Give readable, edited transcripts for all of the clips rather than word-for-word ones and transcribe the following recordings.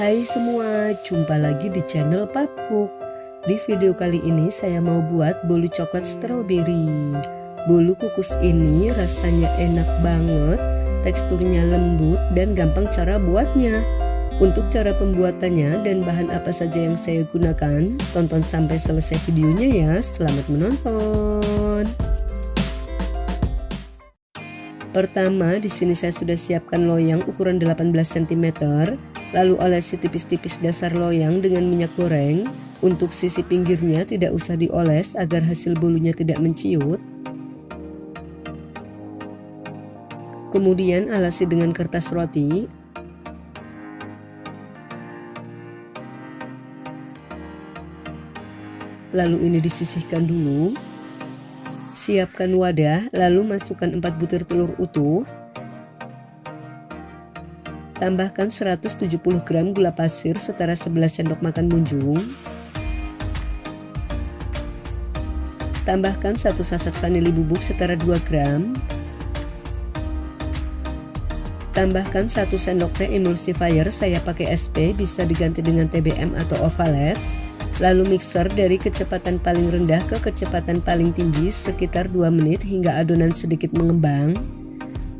Hai semua, jumpa lagi di channel Papcook. Di video kali ini saya mau buat bolu coklat stroberi. Bolu kukus ini rasanya enak banget, teksturnya lembut dan gampang cara buatnya. Untuk cara pembuatannya dan bahan apa saja yang saya gunakan, tonton sampai selesai videonya ya. Selamat menonton. Pertama, di sini saya sudah siapkan loyang ukuran 18 cm, lalu olesi tipis-tipis dasar loyang dengan minyak goreng. Untuk sisi pinggirnya tidak usah dioles agar hasil bolunya tidak menciut. Kemudian alasi dengan kertas roti. Lalu ini disisihkan dulu. Siapkan wadah, lalu masukkan 4 butir telur utuh. Tambahkan 170 gram gula pasir setara 11 sendok makan munjung. Tambahkan 1 saset vanili bubuk setara 2 gram. Tambahkan 1 sendok teh emulsifier, saya pakai SP, bisa diganti dengan TBM atau Ovalet. Lalu mixer dari kecepatan paling rendah ke kecepatan paling tinggi sekitar 2 menit hingga adonan sedikit mengembang.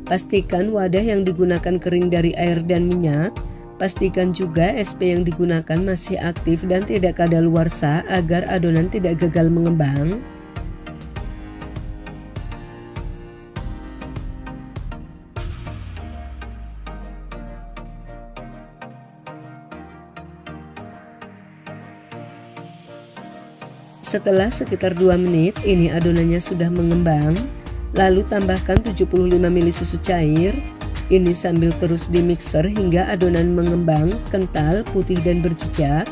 Pastikan wadah yang digunakan kering dari air dan minyak. Pastikan juga SP yang digunakan masih aktif dan tidak kadaluarsa agar adonan tidak gagal mengembang. Setelah sekitar 2 menit, ini adonannya sudah mengembang. Lalu tambahkan 75 ml susu cair. Ini sambil terus di mixer hingga adonan mengembang, kental, putih dan berjejak.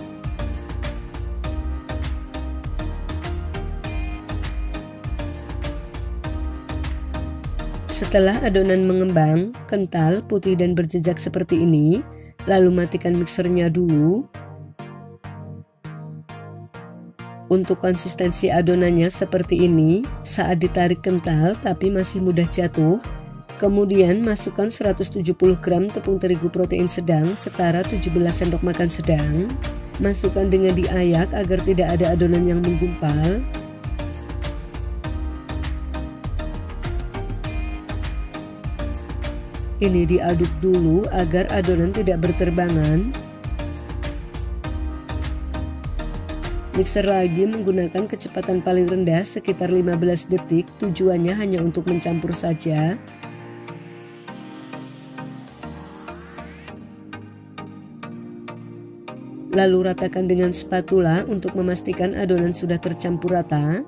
Setelah adonan mengembang, kental, putih dan berjejak seperti ini, lalu matikan mixernya dulu. Untuk konsistensi adonannya seperti ini, saat ditarik kental tapi masih mudah jatuh. Kemudian masukkan 170 gram tepung terigu protein sedang setara 17 sendok makan sedang. Masukkan dengan diayak agar tidak ada adonan yang menggumpal. Ini diaduk dulu agar adonan tidak berterbangan. Mixer lagi menggunakan kecepatan paling rendah sekitar 15 detik, tujuannya hanya untuk mencampur saja. Lalu ratakan dengan spatula untuk memastikan adonan sudah tercampur rata.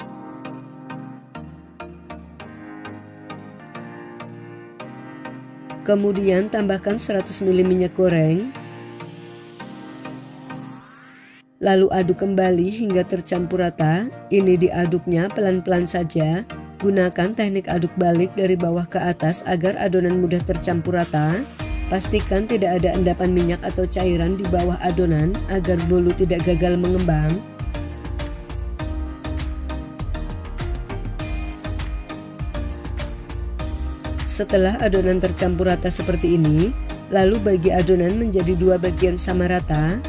Kemudian tambahkan 100 ml minyak goreng. Lalu aduk kembali hingga tercampur rata. Ini diaduknya pelan-pelan saja. Gunakan teknik aduk balik dari bawah ke atas agar adonan mudah tercampur rata. Pastikan tidak ada endapan minyak atau cairan di bawah adonan agar bolu tidak gagal mengembang. Setelah adonan tercampur rata seperti ini, lalu bagi adonan menjadi 2 bagian sama rata.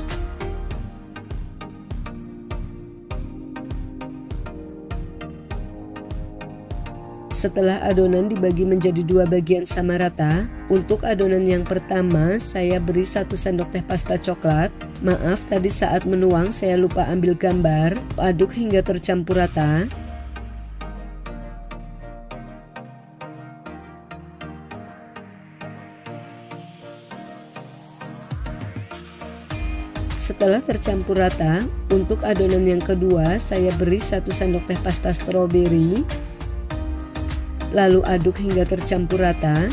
Setelah adonan dibagi menjadi 2 bagian sama rata, untuk adonan yang pertama saya beri 1 sendok teh pasta coklat. Maaf, tadi saat menuang saya lupa ambil gambar. Aduk hingga tercampur rata. Setelah tercampur rata, untuk adonan yang kedua saya beri 1 sendok teh pasta stroberi. Lalu aduk hingga tercampur rata.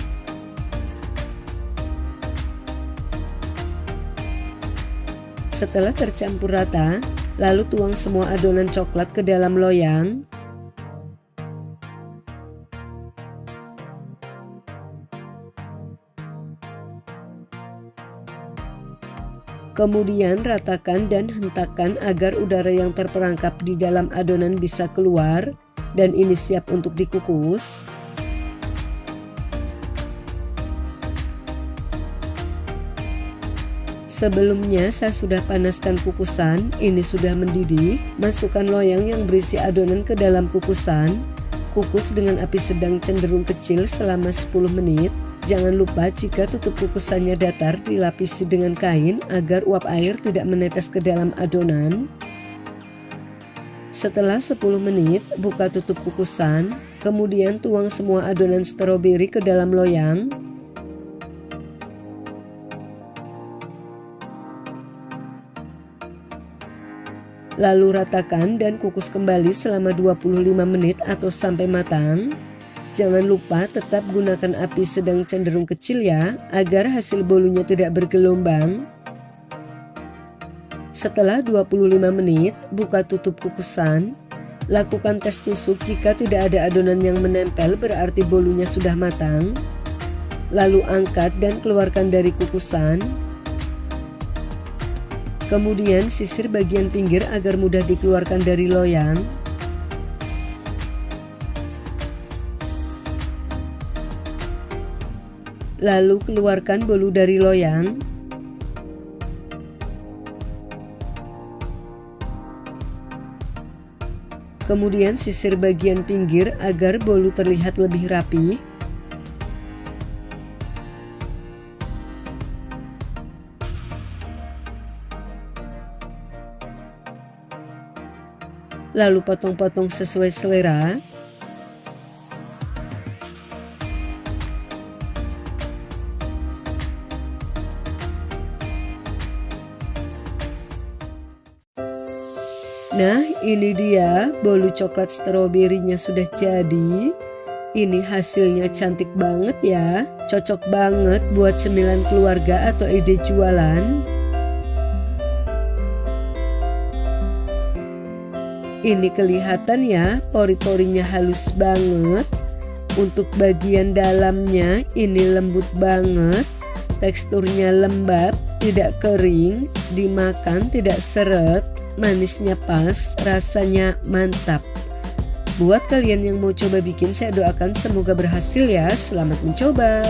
Setelah tercampur rata, lalu tuang semua adonan coklat ke dalam loyang. Kemudian ratakan dan hentakkan agar udara yang terperangkap di dalam adonan bisa keluar, dan ini siap untuk dikukus. Sebelumnya saya sudah panaskan kukusan, ini sudah mendidih. Masukkan loyang yang berisi adonan ke dalam kukusan. Kukus dengan api sedang cenderung kecil selama 10 menit. Jangan lupa jika tutup kukusannya datar dilapisi dengan kain agar uap air tidak menetes ke dalam adonan. Setelah 10 menit, buka tutup kukusan, kemudian tuang semua adonan stroberi ke dalam loyang. Lalu ratakan dan kukus kembali selama 25 menit atau sampai matang. Jangan lupa tetap gunakan api sedang cenderung kecil ya, agar hasil bolunya tidak bergelombang. Setelah 25 menit, buka tutup kukusan. Lakukan tes tusuk, jika tidak ada adonan yang menempel berarti bolunya sudah matang. Lalu angkat dan keluarkan dari kukusan. Kemudian sisir bagian pinggir agar mudah dikeluarkan dari loyang. Lalu keluarkan bolu dari loyang. Kemudian sisir bagian pinggir agar bolu terlihat lebih rapi. Lalu potong-potong sesuai selera. Nah, ini dia bolu coklat stroberinya sudah jadi. Ini hasilnya cantik banget ya. Cocok banget buat cemilan keluarga atau ide jualan. Ini kelihatan ya, pori-porinya halus banget. Untuk bagian dalamnya ini lembut banget. Teksturnya lembab, tidak kering, dimakan tidak seret, manisnya pas, rasanya mantap. Buat kalian yang mau coba bikin, saya doakan semoga berhasil ya. Selamat mencoba.